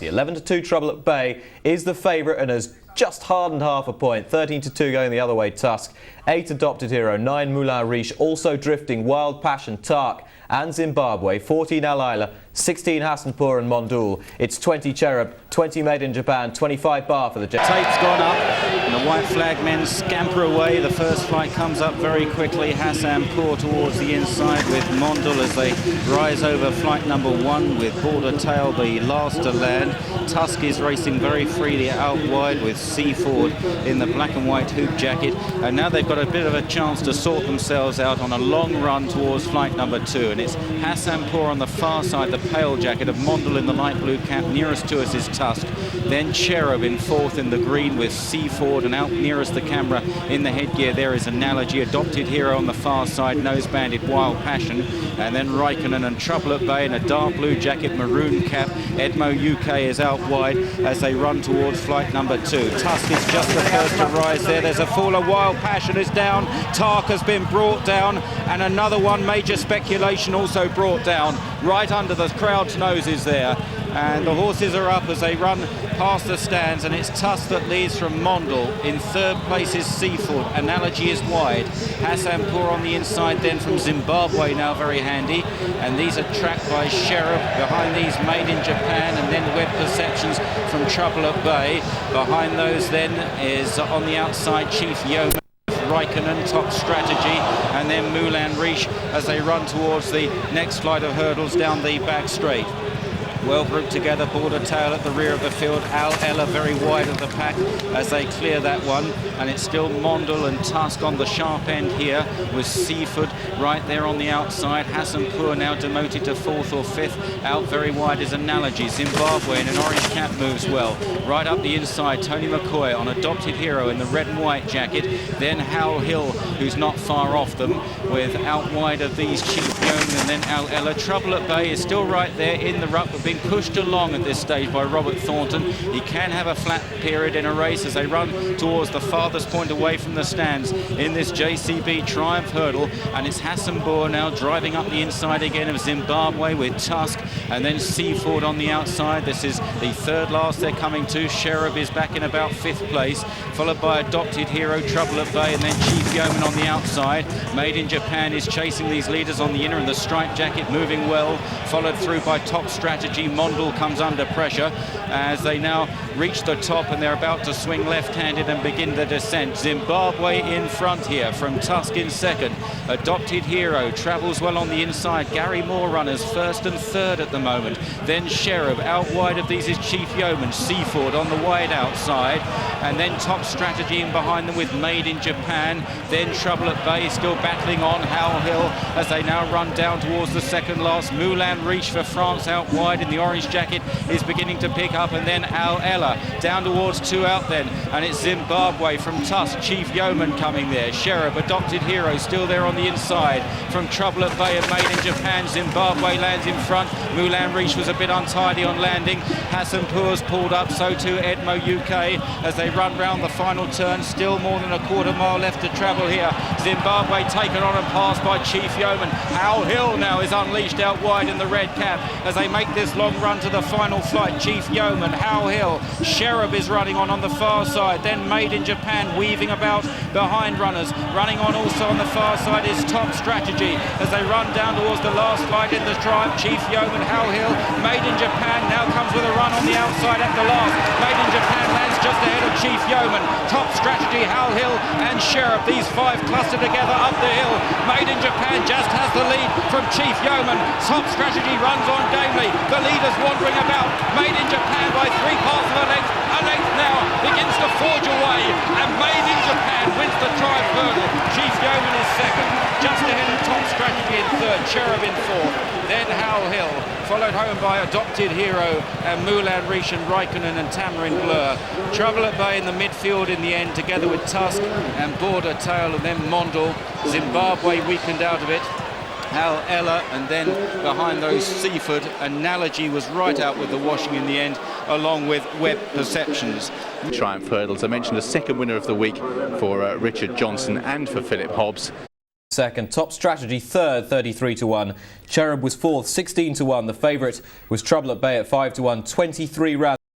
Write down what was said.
11-2 Trouble at Bay is the favourite and has just hardened half a point. 13-2 going the other way, Tusk. 8 Adopted Hero, 9 Moulin Rouge, also drifting Wild Passion, Tark and Zimbabwe. 14 Al Isla, 16 Hassanpur and Mondul. It's 20 Cherub, 20 Made in Japan, 25 Bar for the Jet. Tape's gone up and the white flag men scamper away. The first flight comes up very quickly. Hassanpur towards the inside with Mondul as they rise over flight number 1 with Border Tail the last to land. Tusk is racing very freely out wide with Seaford in the black and white hoop jacket, and now they've got a bit of a chance to sort themselves out on a long run towards flight number 2, and it's Hassanpur on the far side, the pale jacket, of Mondul in the light blue cap. Nearest to us is Tusk, then Cherub in 4th in the green with Seaford, and out nearest the camera in the headgear there is Analogy. Adopted Hero on the far side, nose banded Wild Passion, and then Raikkonen and Trouble at Bay in a dark blue jacket, maroon cap. Edmo UK is out wide as they run towards flight number 2. Tusk is just the first to rise there. There's a faller. Wild Passion is down. Tark has been brought down, and another one, Major Speculation, also brought down right under the crowd's noses there. And the horses are up as they run past the stands, and it's Tusk that leads from Mondul. In 3rd place is Seaford. Analogy is wide. Hassanpur on the inside then from Zimbabwe, now very handy. And these are tracked by Cherub. Behind these Made in Japan, and then Web Perceptions from Trouble at Bay. Behind those then is on the outside Chief Yeoman, Raikkonen, Top Strategy, and then Moulin Rouge as they run towards the next flight of hurdles down the back straight. Well grouped together, Border Tail at the rear of the field. Al Ella very wide of the pack as they clear that one, and it's still Mondul and Tusk on the sharp end here with Seaford right there on the outside. Hassanpur now demoted to 4th or 5th. Out very wide is Analogy. Zimbabwe in an orange cap moves well. Right up the inside, Tony McCoy on Adopted Hero in the red and white jacket. Then Hal Hill, who's not far off them, with out wide of these Chief Yeoman and then Al Ella. Trouble at Bay is still right there in the ruck, but being pushed along at this stage by Robert Thornton. He can have a flat period in a race as they run towards the farthest point away from the stands in this JCB Triumph Hurdle, and it's Hassanpur now driving up the inside again of Zimbabwe with Tusk, and then Seaford on the outside. This is the 3rd last they're coming to. Cherub is back in about 5th place, followed by Adopted Hero, Trouble at Bay, and then Chief Yeoman on the outside. Made in Japan is chasing these leaders on the inner, and the striped jacket moving well, followed through by Top Strategy. Mondul comes under pressure as they now reach the top, and they're about to swing left-handed and begin the descent. Zimbabwe in front here from Tusk in 2nd. Adopted Hero travels well on the inside. Gary Moore runners 1st and 3rd at the moment. Then Cherub. Out wide of these is Chief Yeoman. Seaford on the wide outside, and then Top Strategy in behind them with Made in Japan. Then Trouble at Bay still battling on Hal Hill as they now run down towards the 2nd last. Moulin Rouge for France out wide in the orange jacket is beginning to pick up, and then Al Ella down towards 2 out then, and it's Zimbabwe from Tusk. Chief Yeoman coming there. Cherub, Adopted Hero still there on the inside from Trouble at Bay and Made in Japan. Zimbabwe lands in front. Moulin Rouge was a bit untidy on landing. Hassanpur's pulled up, so too Edmo UK as they run round the final turn. Still more than a quarter mile left to travel here. Zimbabwe taken on and passed by Chief Yeoman. Al Hill now is unleashed out wide in the red cap as they make this long run to the final flight. Chief Yeoman, Hal Hill, Cherub is running on the far side, then Made in Japan weaving about behind runners. Running on also on the far side is Top Strategy as they run down towards the last flight in the Triumph. Chief Yeoman, Hal Hill, Made in Japan now comes with a run on the outside at the last. Made in Japan lands just ahead of Chief Yeoman. Top Strategy, Hal Hill and Cherub, these 5 clustered together up the hill. Made in Japan just has the lead from Chief Yeoman. Top Strategy runs on gamely. The leaders wandering about. Made in Japan by 3 parts of a length. A length now begins to forge away, and Made in Japan wins the Triumph Hurdle. Chief Yeoman is 2nd, just ahead of Top Strategy in 3rd, Cherub in 4th, then Hal Hill, followed home by Adopted Hero and Moulin Rouge and Raikkonen and Tamarin Blur. Trouble at Bay in the midfield in the end, together with Tusk and Border Tail, and then Mondul. Zimbabwe weakened out of it. Al Ella, and then behind those Seaford. Analogy was right out with the washing in the end, along with Web Perceptions. Triumph Hurdles, I mentioned a 2nd winner of the week for Richard Johnson and for Philip Hobbs. second. Top Strategy third, 33 to 1. Cherub was fourth, 16 to 1. The favourite was Trouble at Bay at 5 to 1. 23 rounds.